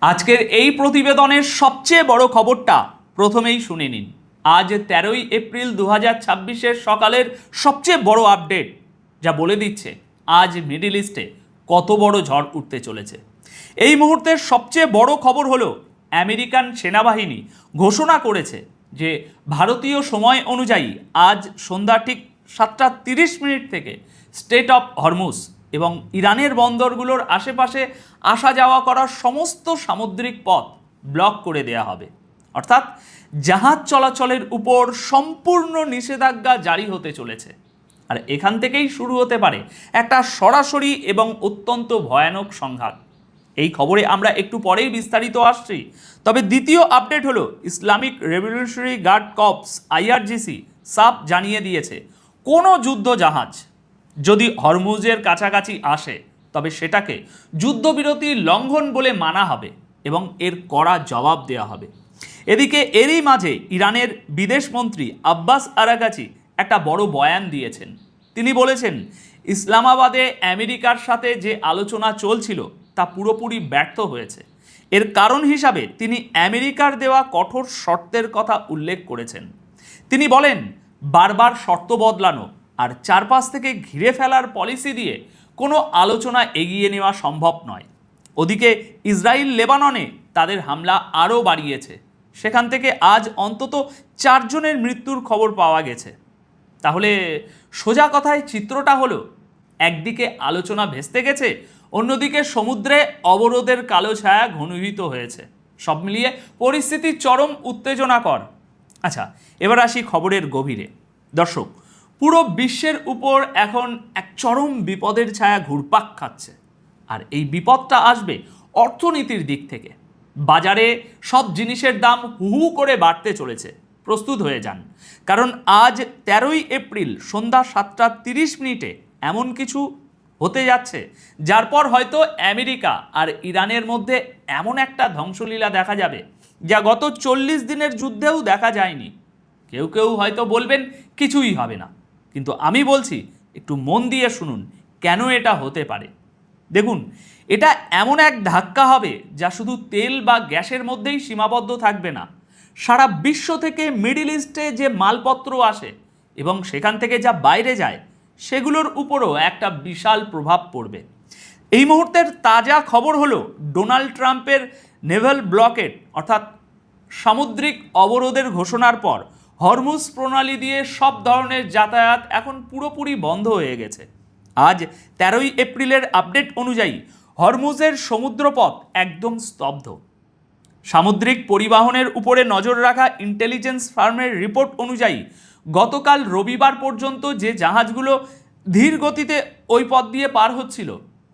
আজকের এই প্রতিবেদনের সবচেয়ে বড় খবরটা প্রথমেই শুনে নিন। আজ 13ই এপ্রিল 2026-এর সকালের সবচেয়ে বড় আপডেট, যা বলে দিচ্ছে আজ মিডল ইস্টে কত বড় ঝড় উঠতে চলেছে। এই মুহূর্তের সবচেয়ে বড় খবর হলো আমেরিকান সেনাবাহিনী ঘোষণা করেছে যে ভারতীয় সময় অনুযায়ী আজ সন্ধ্যা ঠিক 7:30 থেকে স্ট্রেট অফ হরমুজ এবং ইরানের বন্দরগুলোর আশেপাশে আসা যাওয়া করার সমস্ত সামুদ্রিক পথ ব্লক করে দেয়া হবে। অর্থাৎ জাহাজ চলাচলের উপর সম্পূর্ণ নিষেধাজ্ঞা জারি হতে চলেছে। আর এখান থেকেই শুরু হতে পারে একটা সরাসরি এবং অত্যন্ত ভয়ানক সংঘাত। এই খবরে আমরা একটু পরেই বিস্তারিত আসছি। তবে দ্বিতীয় আপডেট হলো Islamic Revolutionary Guard Corps IRGC সাফ জানিয়ে দিয়েছে কোনো যুদ্ধ জাহাজ যদি হরমুজের কাছাকাছি আসে তবে সেটাকে যুদ্ধবিরতি লঙ্ঘন বলে মানা হবে এবং এর কড়া জবাব দেওয়া হবে। এদিকে এরই মাঝে ইরানের বিদেশমন্ত্রী আব্বাস আরাগাচি একটা বড় বয়ান দিয়েছেন। তিনি বলেছেন ইসলামাবাদে আমেরিকার সাথে যে আলোচনা চলছিল তা পুরোপুরি ব্যর্থ হয়েছে। এর কারণ হিসাবে তিনি আমেরিকার দেওয়া কঠোর শর্তের কথা উল্লেখ করেছেন। তিনি বলেন বারবার শর্ত বদলানো আর চারপাশ থেকে ঘিরে ফেলার পলিসি দিয়ে কোনো আলোচনা এগিয়ে নেওয়া সম্ভব নয়। ওদিকে ইসরায়েল লেবাননে তাদের হামলা আরও বাড়িয়েছে। সেখান থেকে আজ অন্তত 4 জনের মৃত্যুর খবর পাওয়া গেছে। তাহলে সোজা কথায় চিত্রটা হলো একদিকে আলোচনা ভেস্তে গেছে, অন্যদিকে সমুদ্রে অবরোধের কালো ছায়া ঘনীভূত হয়েছে। সব মিলিয়ে পরিস্থিতি চরম উত্তেজনাকর। আচ্ছা, এবার আসি খবরের গভীরে। দর্শক, পুরো বিশ্বের উপর এখন এক চরম বিপদের ছায়া ঘুরপাক খাচ্ছে। আর এই বিপদটা আসবে অর্থনীতির দিক থেকে। বাজারে সব জিনিসের দাম হু হু করে বাড়তে চলেছে। প্রস্তুত হয়ে যান, কারণ আজ 13ই এপ্রিল সন্ধ্যা 7:30 এমন কিছু হতে যাচ্ছে যার পর হয়তো আমেরিকা আর ইরানের মধ্যে এমন একটা ধ্বংসলীলা দেখা যাবে যা গত 40 দিনের যুদ্ধেও দেখা যায়নি। কেউ কেউ হয়তো বলবেন কিছুই হবে না, কিন্তু আমি বলছি একটু মন দিয়ে শুনুন কেন এটা হতে পারে। দেখুন, এটা এমন এক ধাক্কা হবে যা শুধু তেল বা গ্যাসের মধ্যেই সীমাবদ্ধ থাকবে না। সারা বিশ্ব থেকে মিডল ইস্টে যে মালপত্র আসে এবং সেখান থেকে যা বাইরে যায় সেগুলোর উপরও একটা বিশাল প্রভাব পড়বে। এই মুহূর্তের তাজা খবর হলো ডোনাল্ড ট্রাম্পের নেভাল ব্লকেট অর্থাৎ সামুদ্রিক অবরোধের ঘোষণার পর হরমুজ প্রণালী দিয়ে সব ধরনের যাতায়াত এখন পুরোপুরি বন্ধ হয়ে গেছে। আজ 13ই এপ্রিলের আপডেট অনুযায়ী হরমুজের সমুদ্রপথ একদম স্তব্ধ। সামুদ্রিক পরিবহনের উপরে নজর রাখা ইন্টেলিজেন্স ফার্মের রিপোর্ট অনুযায়ী গতকাল রবিবার পর্যন্ত যে জাহাজগুলো ধীর গতিতে ওই পথ দিয়ে পার হচ্ছিল,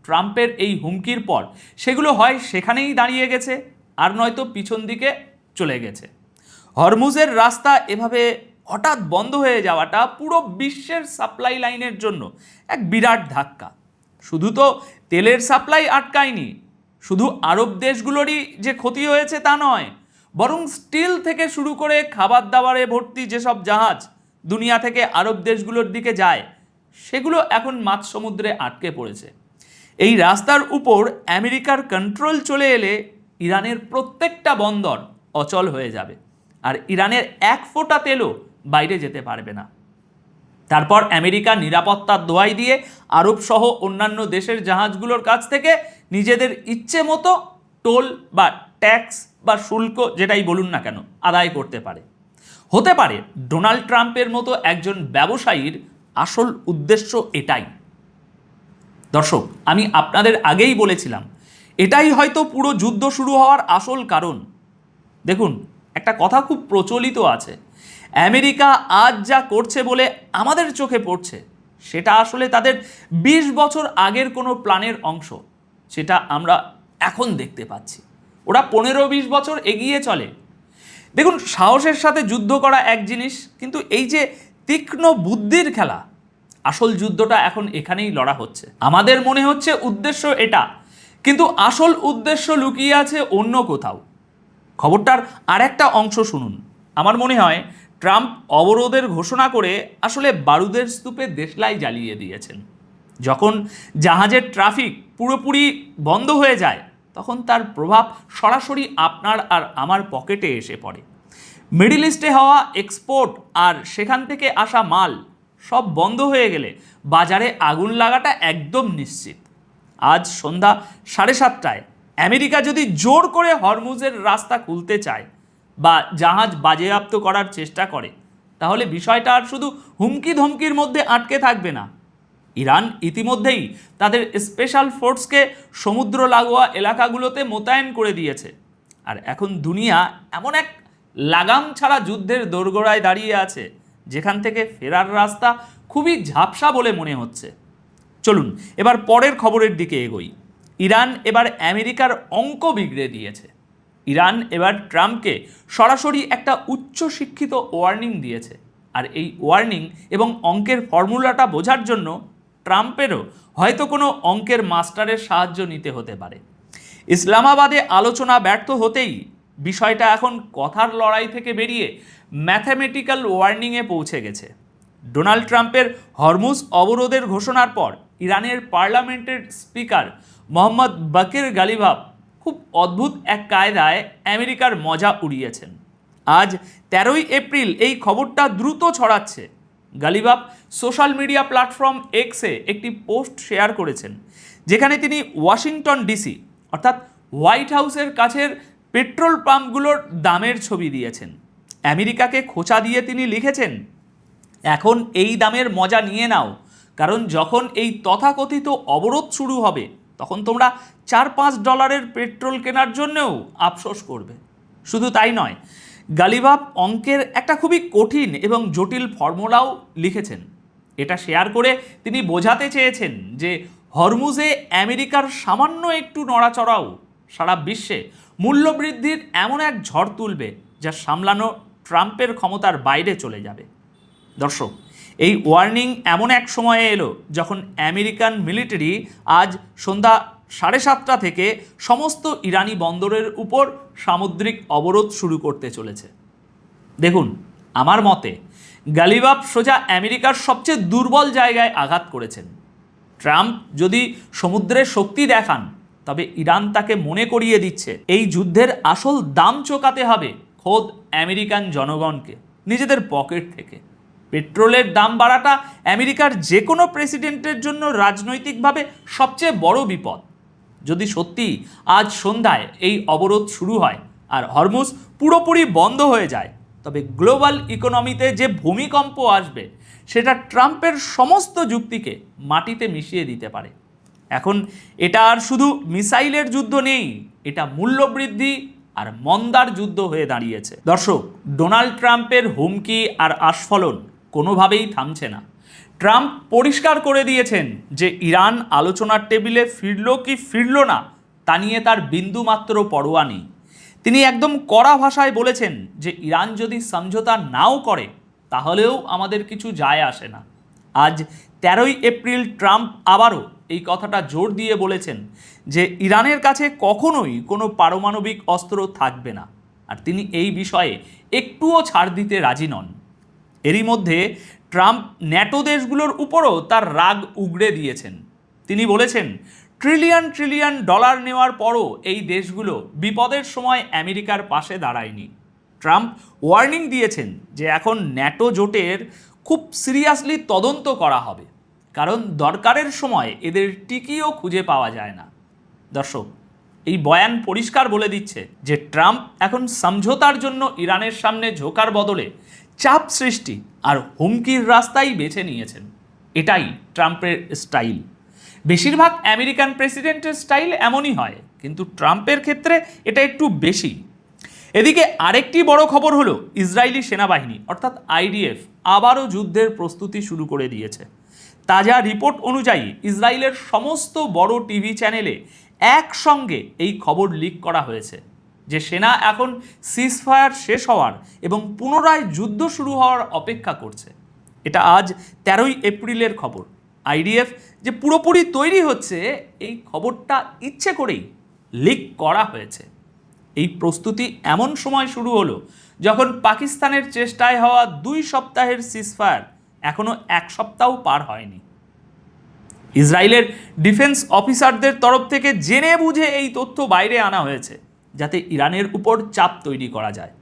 ট্রাম্পের এই হুমকির পর সেগুলো হয় সেখানেই দাঁড়িয়ে গেছে আর নয়তো পিছন দিকে চলে গেছে। হরমুজের রাস্তা এভাবে হঠাৎ বন্ধ হয়ে যাওয়াটা পুরো বিশ্বের সাপ্লাই লাইনের জন্য এক বিরাট ধাক্কা। শুধু তো তেলের সাপ্লাই আটকায়নি, শুধু আরব দেশগুলোরই যে ক্ষতি হয়েছে তা নয়, বরং স্টিল থেকে শুরু করে খাবার দাবারে ভর্তি যেসব জাহাজ দুনিয়া থেকে আরব দেশগুলোর দিকে যায় সেগুলো এখন মাঝ সমুদ্রে আটকে পড়েছে। এই রাস্তার উপর আমেরিকার কন্ট্রোল চলে এলে ইরানের প্রত্যেকটা বন্দর অচল হয়ে যাবে আর ইরানের এক ফোঁটা তেলও বাইরে যেতে পারবে না। তারপর আমেরিকা নিরাপত্তার দোহাই দিয়ে আরব সহ অন্যান্য দেশের জাহাজগুলোর কাছ থেকে নিজেদের ইচ্ছে মতো টোল বা ট্যাক্স বা শুল্ক যেটাই বলুন না কেন আদায় করতে পারে। হতে পারে ডোনাল্ড ট্রাম্পের মতো একজন ব্যবসায়ীর আসল উদ্দেশ্য এটাই। দর্শক, আমি আপনাদের আগেই বলেছিলাম এটাই হয়তো পুরো যুদ্ধ শুরু হওয়ার আসল কারণ। দেখুন, একটা কথা খুব প্রচলিত আছে, আমেরিকা আজ যা করছে বলে আমাদের চোখে পড়ছে সেটা আসলে তাদের 20 বছর আগের কোনো প্ল্যানের অংশ, সেটা আমরা এখন দেখতে পাচ্ছি। ওরা 15-20 বছর এগিয়ে চলে। দেখুন, সাহসের সাথে যুদ্ধ করা এক জিনিস, কিন্তু এই যে তীক্ষ্ণ বুদ্ধির খেলা, আসল যুদ্ধটা এখন এখানেই লড়া হচ্ছে। আমাদের মনে হচ্ছে উদ্দেশ্য এটা, কিন্তু আসল উদ্দেশ্য লুকিয়ে আছে অন্য কোথাও। খবরটার আরেকটা অংশ শুনুন। আমার মনে হয় ট্রাম্প অবরোধের ঘোষণা করে আসলে বারুদের স্তূপে দেশলাই জ্বালিয়ে দিয়েছেন। যখন জাহাজের ট্রাফিক পুরোপুরি বন্ধ হয়ে যায় তখন তার প্রভাব সরাসরি আপনার আর আমার পকেটে এসে পড়ে। মিডল ইস্টে হওয়া এক্সপোর্ট আর সেখান থেকে আসা মাল সব বন্ধ হয়ে গেলে বাজারে আগুন লাগাটা একদম নিশ্চিত। আজ সন্ধ্যা 7:30টায় আমেরিকা যদি জোর করে হরমুজের রাস্তা খুলতে চায় বা জাহাজ বাজেয়াপ্ত করার চেষ্টা করে, তাহলে বিষয়টা আর শুধু হুমকি ধমকির মধ্যে আটকে থাকবে না। ইরান ইতিমধ্যেই তাদের স্পেশাল ফোর্সকে সমুদ্র লাগোয়া এলাকাগুলোতে মোতায়েন করে দিয়েছে। আর এখন দুনিয়া এমন এক লাগাম ছাড়া যুদ্ধের দোরগোড়ায় দাঁড়িয়ে আছে, যেখান থেকে ফেরার রাস্তা খুবই ঝাপসা বলে মনে হচ্ছে। চলুন এবার পরের খবরের দিকে এগোই। ইরান এবার আমেরিকার অঙ্ক বিগড়ে দিয়েছে। ইরান এবার ট্রাম্পকে সরাসরি একটা উচ্চশিক্ষিত ওয়ার্নিং দিয়েছে। আর এই ওয়ার্নিং এবং অঙ্কের ফর্মুলাটা বোঝার জন্য ট্রাম্পেরও হয়তো কোনো অঙ্কের মাস্টারের সাহায্য নিতে হতে পারে। ইসলামাবাদে আলোচনা ব্যর্থ হতেই বিষয়টা এখন কথার লড়াই থেকে বেরিয়ে ম্যাথামেটিক্যাল ওয়ার্নিংয়ে পৌঁছে গেছে। ডোনাল্ড ট্রাম্পের হরমুজ অবরোধের ঘোষণার পর ইরানের পার্লামেন্টের স্পিকার মোহাম্মদ বাকির গালিভাভ খুব অদ্ভুত এক কায়দায় আমেরিকার মজা উড়িয়েছেন। আজ 13ই এপ্রিল এই খবরটা দ্রুত ছড়াচ্ছে। গালিভাভ সোশ্যাল মিডিয়া প্ল্যাটফর্ম এক্সে একটি পোস্ট শেয়ার করেছেন, যেখানে তিনি ওয়াশিংটন ডিসি অর্থাৎ হোয়াইট হাউসের কাছের পেট্রোল পাম্পগুলোর দামের ছবি দিয়েছেন। আমেরিকাকে খোঁচা দিয়ে তিনি লিখেছেন, এখন এই দামের মজা নিয়ে নাও, কারণ যখন এই তথাকথিত অবরোধ শুরু হবে তখন তোমরা $4-5 পেট্রোল কেনার জন্যও আফসোস করবে। শুধু তাই নয়, গালিভাভ অঙ্কের একটা খুবই কঠিন এবং জটিল ফর্মুলাও লিখেছেন। এটা শেয়ার করে তিনি বোঝাতে চেয়েছেন যে হরমুজে আমেরিকার সামান্য একটু নড়াচড়াও সারা বিশ্বে মূল্যবৃদ্ধির এমন এক ঝড় তুলবে যা সামলানো ট্রাম্পের ক্ষমতার বাইরে চলে যাবে। দর্শক, এই ওয়ার্নিং এমন এক সময়ে এলো যখন আমেরিকান মিলিটারি আজ সন্ধ্যা 7:30 থেকে সমস্ত ইরানি বন্দরের উপর সামুদ্রিক অবরোধ শুরু করতে চলেছে। দেখুন, আমার মতে গালিভাভ সোজা আমেরিকার সবচেয়ে দুর্বল জায়গায় আঘাত করেছেন। ট্রাম্প যদি সমুদ্রের শক্তি দেখান, তবে ইরান তাকে মনে করিয়ে দিচ্ছে এই যুদ্ধের আসল দাম চোকাতে হবে খোদ আমেরিকান জনগণকে নিজেদের পকেট থেকে। পেট্রোলের দাম বাড়াটা আমেরিকার যে কোনো প্রেসিডেন্টের জন্য রাজনৈতিকভাবে সবচেয়ে বড় বিপদ। যদি সত্যি আজ সন্ধ্যায় এই অবরোধ শুরু হয় আর হরমুজ পুরোপুরি বন্ধ হয়ে যায়, তবে গ্লোবাল ইকোনমিতে যে ভূমিকম্প আসবে সেটা ট্রাম্পের সমস্ত যুক্তিকে মাটিতে মিশিয়ে দিতে পারে। এখন এটা আর শুধু মিসাইলের যুদ্ধ নেই, এটা মূল্যবৃদ্ধি আর মন্দার যুদ্ধ হয়ে দাঁড়িয়েছে। দর্শক, ডোনাল্ড ট্রাম্পের হুমকি আর আস্ফলন কোনোভাবেই থামছে না। ট্রাম্প পরিষ্কার করে দিয়েছেন যে ইরান আলোচনার টেবিলে ফিরল কি ফিরল না তা নিয়ে তার বিন্দুমাত্র পরোয়া নেই। তিনি একদম কড়া ভাষায় বলেছেন যে ইরান যদি সমঝোতা নাও করে তাহলেও আমাদের কিছু যায় আসে না। আজ 13ই এপ্রিল ট্রাম্প আবারও এই কথাটা জোর দিয়ে বলেছেন যে ইরানের কাছে কখনোই কোনো পারমাণবিক অস্ত্র থাকবে না, আর তিনি এই বিষয়ে একটুও ছাড় দিতে রাজি নন। এরই মধ্যে ট্রাম্প ন্যাটো দেশগুলোর উপরও তার রাগ উগড়ে দিয়েছেন। তিনি বলেছেন, ট্রিলিয়ন ডলার নেওয়ার পরও এই দেশগুলো বিপদের সময় আমেরিকার পাশে দাঁড়ায়নি। ট্রাম্প ওয়ার্নিং দিয়েছেন যে এখন ন্যাটো জোটের খুব সিরিয়াসলি তদন্ত করা হবে, কারণ দরকারের সময় এদের টিকিও খুঁজে পাওয়া যায় না। দর্শক, এই বয়ান পরিষ্কার বলে দিচ্ছে যে ট্রাম্প এখন সমঝোতার জন্য ইরানের সামনে ঝোঁকার বদলে চাপ সৃষ্টি আর হুমকির রাস্তাই বেছে নিয়েছেন। এটাই ট্রাম্পের স্টাইল। বেশিরভাগ আমেরিকান প্রেসিডেন্টের স্টাইল এমনই হয়, কিন্তু ট্রাম্পের ক্ষেত্রে এটা একটু বেশি। এদিকে আরেকটি বড় খবর হলো ইসরায়েলি সেনাবাহিনী অর্থাৎ আইডিএফ আবারও যুদ্ধের প্রস্তুতি শুরু করে দিয়েছে। তাজা রিপোর্ট অনুযায়ী ইসরায়েলের সমস্ত বড় টিভি চ্যানেলে একসঙ্গে এই খবর লিক করা হয়েছে যে সেনা এখন সিজফায়ার শেষ হওয়ার এবং পুনরায় যুদ্ধ শুরু হওয়ার অপেক্ষা করছে। এটা আজ 13ই এপ্রিলের খবর। আইডিএফ যে পুরোপুরি তৈরি হচ্ছে এই খবরটা ইচ্ছে করেই লিক করা হয়েছে। এই প্রস্তুতি এমন সময় শুরু হলো যখন পাকিস্তানের চেষ্টায় হওয়া 2 সপ্তাহের সিজফায়ার এখনও 1 সপ্তাহ পার হয়নি। ইসরায়েলের ডিফেন্স অফিসারদের তরফ থেকে জেনে বুঝে এই তথ্য বাইরে আনা হয়েছে, যাতে ইরানের উপর চাপ তৈরি করা যায়।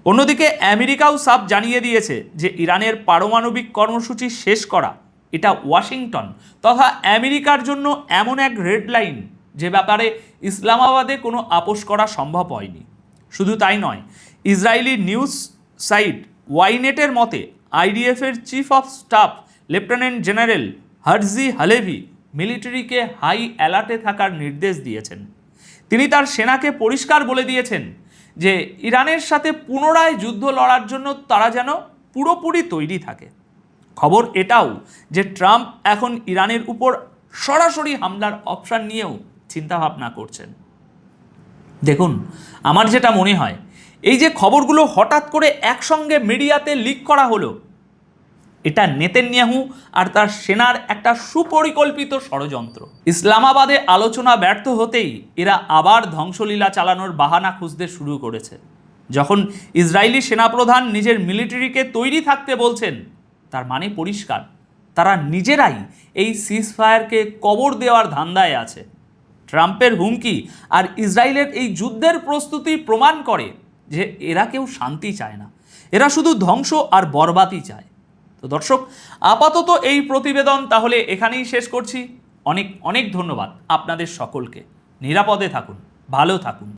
অন্যদিকে আমেরিকাও সাফ জানিয়ে দিয়েছে যে ইরানের পারমাণবিক কর্মসূচি শেষ করা এটা ওয়াশিংটন তথা আমেরিকার জন্য এমন এক রেড লাইন যে ব্যাপারে ইসলামাবাদে কোনো আপোষ করা সম্ভব হয়নি। শুধু তাই নয়, ইসরায়েলি নিউজ সাইট ওয়াইনেটের মতে আইডিএফের chief of staff lieutenant general Herzi Halevi মিলিটারিকে হাই অ্যালার্টে থাকার নির্দেশ দিয়েছেন। তিনি তার সেনাকে পরিষ্কার বলে দিয়েছেন যে ইরানের সাথে পুনরায় যুদ্ধ লড়ার জন্য তারা যেন পুরোপুরি তৈরি থাকে। খবর এটাও যে ট্রাম্প এখন ইরানের উপর সরাসরি হামলার অপশন নিয়েও চিন্তাভাবনা করছেন। দেখুন, আমার যেটা মনে হয়, এই যে খবরগুলো হঠাৎ করে একসঙ্গে মিডিয়াতে লিক করা হলো, এটা নেতানিয়াহু আর তার সেনার একটা সুপরিকল্পিত ষড়যন্ত্র। ইসলামাবাদে আলোচনা ব্যর্থ হতেই এরা আবার ধ্বংসলীলা চালানোর বাহানা খুঁজতে শুরু করেছে। যখন ইসরায়েলি সেনাপ্রধান নিজের মিলিটারিকে তৈরি থাকতে বলছেন, তার মানে পরিষ্কার, তারা নিজেরাই এই সিজফায়ারকে কবর দেওয়ার ধান্দায় আছে। ট্রাম্পের হুমকি আর ইসরায়েলের এই যুদ্ধের প্রস্তুতি প্রমাণ করে যে এরা কেউ শান্তি চায় না, এরা শুধু ধ্বংস আর বরবাদই চায়। তো দর্শক, আপাতত এই প্রতিবেদন তাহলে এখানেই শেষ করছি। অনেক অনেক ধন্যবাদ আপনাদের সকলকে। নিরাপদে থাকুন, ভালো থাকুন।